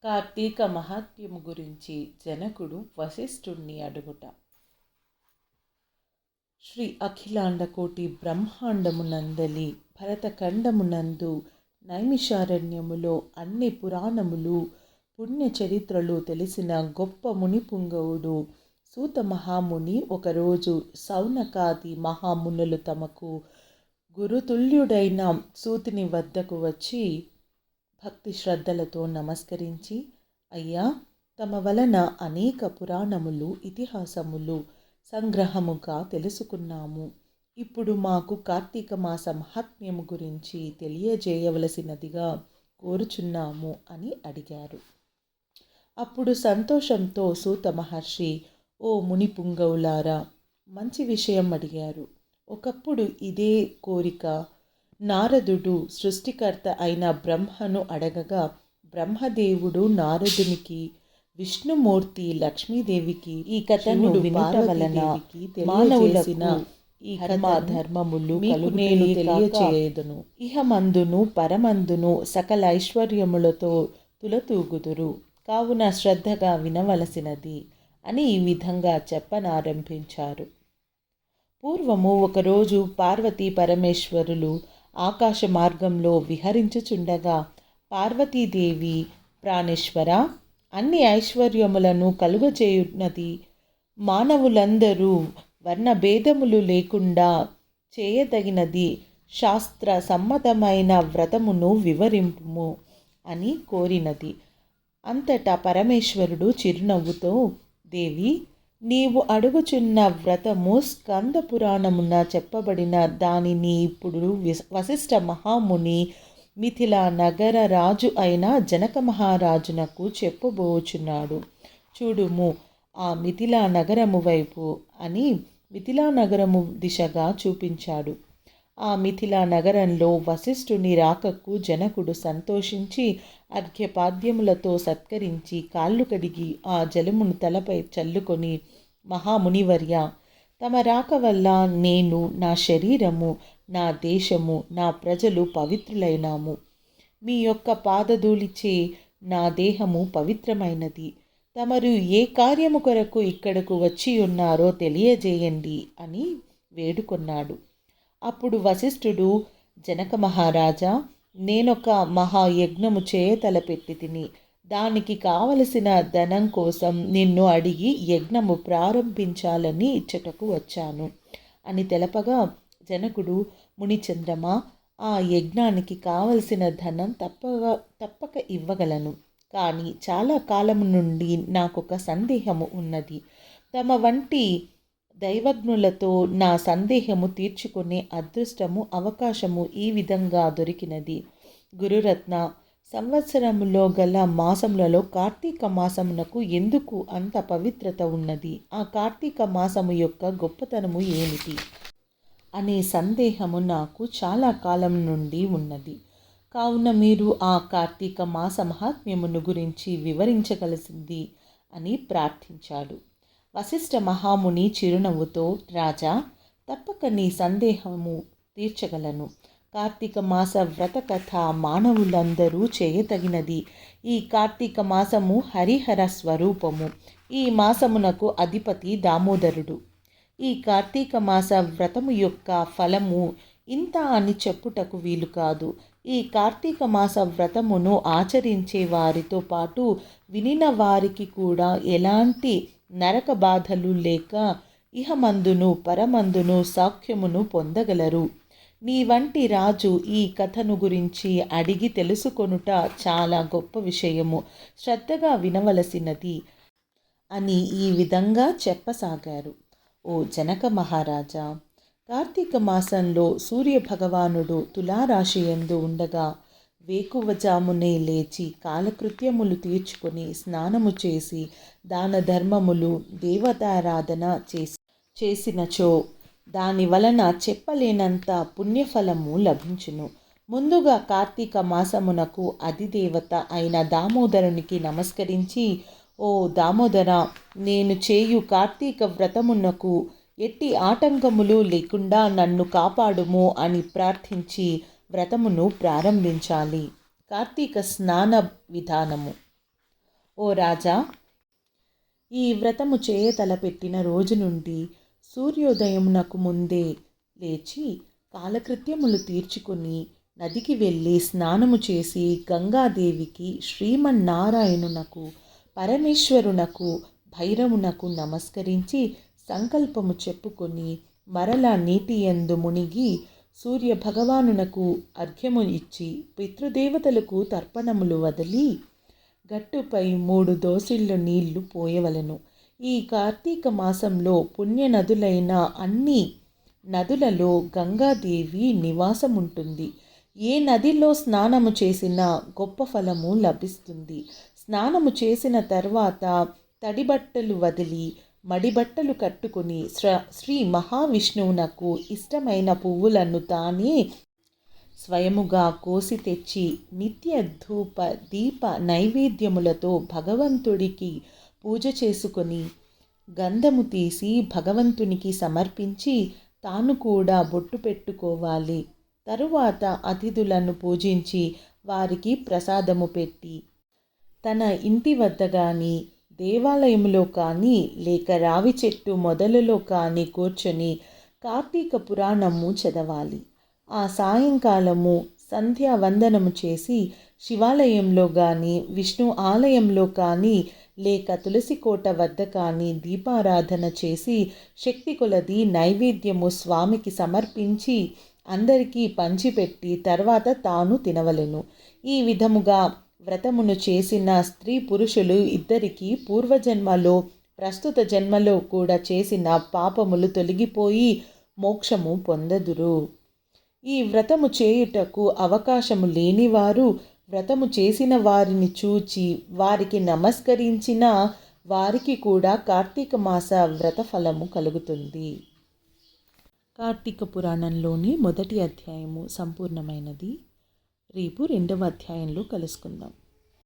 కార్తీక మహాత్మ్యము గురించి జనకుడు వశిష్ఠుణ్ణి అడుగుట. శ్రీ అఖిలాండకోటి బ్రహ్మాండమునందలి భరతఖండమునందు నైమిషారణ్యములో అన్ని పురాణములు పుణ్యచరిత్రలు తెలిసిన గొప్ప మునిపుంగవుడు సూత మహాముని ఒకరోజు సౌనకాది మహామునులు తమకు గురుతుల్యుడైన సూతుని వద్దకు వచ్చి భక్తి శ్రద్ధలతో నమస్కరించి, అయ్యా, తమ వలన అనేక పురాణములు ఇతిహాసములు సంగ్రహముగా తెలుసుకున్నాము. ఇప్పుడు మాకు కార్తీక మాస మహాత్మ్యము గురించి తెలియజేయవలసినదిగా కోరుచున్నాము అని అడిగారు. అప్పుడు సంతోషంతో సూత మహర్షి, ఓ ముని పుంగవులారా, మంచి విషయం అడిగారు. ఒకప్పుడు ఇదే కోరిక నారదుడు సృష్టికర్త అయిన బ్రహ్మను అడగగా, బ్రహ్మదేవుడు నారదునికి, విష్ణుమూర్తి లక్ష్మీదేవికి ఈ కథను వినుట వలన మానవులసిన ఈ ధర్మములు నేను తెలియచేయదును. ఇహమందును పరమందును సకల ఐశ్వర్యములతో తులతూగుదురు, కావున శ్రద్ధగా వినవలసినది అని ఈ విధంగా చెప్పనారంభించారు. పూర్వము ఒకరోజు పార్వతీ పరమేశ్వరులు ఆకాశ మార్గంలో విహరించుచుండగా పార్వతీదేవి, ప్రాణేశ్వర, అన్ని ఐశ్వర్యములను కలుగచేయున్నది మానవులందరూ వర్ణభేదములు లేకుండా చేయదగినది శాస్త్ర సమ్మతమైన వ్రతమును వివరింపుము అని కోరినది. అంతటా పరమేశ్వరుడు చిరునవ్వుతో, దేవి, నీవు అడుగుచున్న వ్రతము స్కంద పురాణమున చెప్పబడిన దానిని ఇప్పుడు వశిష్ఠ మహాముని మిథిలా నగర రాజు అయిన జనక మహారాజునకు చెప్పబోచున్నాడు. చూడుము, ఆ మిథిలా నగరము వైపు అని మిథిలా నగరము దిశగా చూపించాడు. ఆ మిథిలా నగరంలో వశిష్ఠుని రాకకు జనకుడు సంతోషించి అర్ఘ్యపాద్యములతో సత్కరించి కాళ్ళు కడిగి ఆ జలమును తలపై చల్లుకొని, మహామునివర్య, తమ రాక వల్ల నేను, నా శరీరము, నా దేశము, నా ప్రజలు పవిత్రులైనాము. మీ యొక్క పాదధూళిచే నా దేహము పవిత్రమైనది. తమరు ఏ కార్యము కొరకు ఇక్కడకు వచ్చి ఉన్నారో తెలియజేయండి అని వేడుకొన్నాడు. అప్పుడు వశిష్ఠుడు, జనక మహారాజా, నేనొక మహాయజ్ఞము తలపెట్టి తిని దానికి కావలసిన ధనం కోసం నిన్ను అడిగి యజ్ఞము ప్రారంభించాలని ఇచ్చటకు వచ్చాను అని తెలపగా, జనకుడు, మునిచంద్రమా, ఆ యజ్ఞానికి కావలసిన ధనం తప్పక ఇవ్వగలను. కానీ చాలా కాలం నుండి నాకొక సందేహము ఉన్నది. తమ వంటి దైవజ్ఞులతో నా సందేహము తీర్చుకునే అదృష్టము, అవకాశము ఈ విధంగా దొరికినది. గురురత్న, సంవత్సరములో గల మాసములలో కార్తీక మాసమునకు ఎందుకు అంత పవిత్రత ఉన్నది? ఆ కార్తీక మాసము యొక్క గొప్పతనము ఏమిటి అనే సందేహము నాకు చాలా కాలం నుండి ఉన్నది. కావున మీరు ఆ కార్తీక మాస మహాత్మ్యమును గురించి వివరించగలసింది అని ప్రార్థించాడు. వశిష్ఠ మహాముని చిరునవ్వుతో, రాజా, తప్పక నీ సందేహము తీర్చగలను. కార్తీక మాస వ్రత కథ మానవులందరూ చేయతగినది. ఈ కార్తీక మాసము హరిహర స్వరూపము. ఈ మాసమునకు అధిపతి దామోదరుడు. ఈ కార్తీక మాస వ్రతము యొక్క ఫలము ఇంత అని చెప్పుటకు వీలు కాదు. ఈ కార్తీక మాస వ్రతమును ఆచరించే వారితో పాటు వినిన వారికి కూడా ఎలాంటి నరక బాధలు లేక ఇహమందును పరమందును సౌఖ్యమును పొందగలరు. నీ వంటి రాజు ఈ కథను గురించి అడిగి తెలుసుకొనుట చాలా గొప్ప విషయము, శ్రద్ధగా వినవలసినది అని ఈ విధంగా చెప్పసాగారు. ఓ జనక మహారాజా, కార్తీక మాసంలో సూర్యభగవానుడు తులారాశి యందు ఉండగా వేకువజామునే లేచి కాలకృత్యములు తీర్చుకొని స్నానము చేసి దాన ధర్మములు దేవతారాధన చేసినచో దాని వలన చెప్పలేనంత పుణ్యఫలము లభించును. ముందుగా కార్తీక మాసమునకు అధిదేవత అయిన దామోదరునికి నమస్కరించి, ఓ దామోదర, నేను చేయు కార్తీక వ్రతమునకు ఎట్టి ఆటంకములు లేకుండా నన్ను కాపాడుము అని ప్రార్థించి వ్రతమును ప్రారంభించాలి. కార్తీక స్నాన విధానము. ఓ రాజా, ఈ వ్రతము చేయ తలపెట్టిన రోజు నుండి సూర్యోదయమునకు ముందే లేచి కాలకృత్యములు తీర్చుకొని నదికి వెళ్ళి స్నానము చేసి గంగాదేవికి, శ్రీమన్నారాయణునకు, పరమేశ్వరునకు, భైరవునకు నమస్కరించి సంకల్పము చెప్పుకొని మరలా నీటి యందు మునిగి సూర్య భగవానునకు అర్ఘ్యము ఇచ్చి పితృదేవతలకు తర్పణములు వదిలి గట్టుపై 3 దోసిళ్ళు నీళ్లు పోయవలెను. ఈ కార్తీక మాసంలో పుణ్య నదులైన అన్ని నదులలో గంగాదేవి నివాసముంటుంది. ఏ నదిలో స్నానము చేసినా గొప్ప ఫలము లభిస్తుంది. స్నానము చేసిన తర్వాత తడిబట్టలు వదిలి మడిబట్టలు కట్టుకుని శ్రీ మహావిష్ణువునకు ఇష్టమైన పువ్వులను తానే స్వయముగా కోసి తెచ్చి నిత్య ధూప దీప నైవేద్యములతో భగవంతుడికి పూజ చేసుకొని గంధము తీసి భగవంతునికి సమర్పించి తాను కూడా బొట్టు పెట్టుకోవాలి. తరువాత అతిథులను పూజించి వారికి ప్రసాదము పెట్టి తన ఇంటి వద్ద కానీ దేవాలయంలో కానీ లేక రావి చెట్టు మొదలలో కానీ కూర్చొని కార్తీక పురాణము చదవాలి. ఆ సాయంకాలము సంధ్యావందనము చేసి శివాలయంలో కానీ విష్ణు ఆలయంలో కానీ లేక తులసి కోట వద్ద కానీ దీపారాధన చేసి శక్తి కొలది నైవేద్యము స్వామికి సమర్పించి అందరికీ పంచిపెట్టి తర్వాత తాను తినవలెను. ఈ విధముగా వ్రతమును చేసిన స్త్రీ పురుషులు ఇద్దరికీ పూర్వజన్మలో ప్రస్తుత జన్మలో కూడా చేసిన పాపములు తొలగిపోయి మోక్షము పొందదురు. ఈ వ్రతము చేయుటకు అవకాశము లేనివారు వ్రతము చేసిన వారిని చూచి వారికి నమస్కరించిన వారికి కూడా కార్తీక మాస వ్రత ఫలము కలుగుతుంది. కార్తీక పురాణంలోని మొదటి అధ్యాయము సంపూర్ణమైనది. రేపు 2వ అధ్యాయంలో కలుసుకుందాం.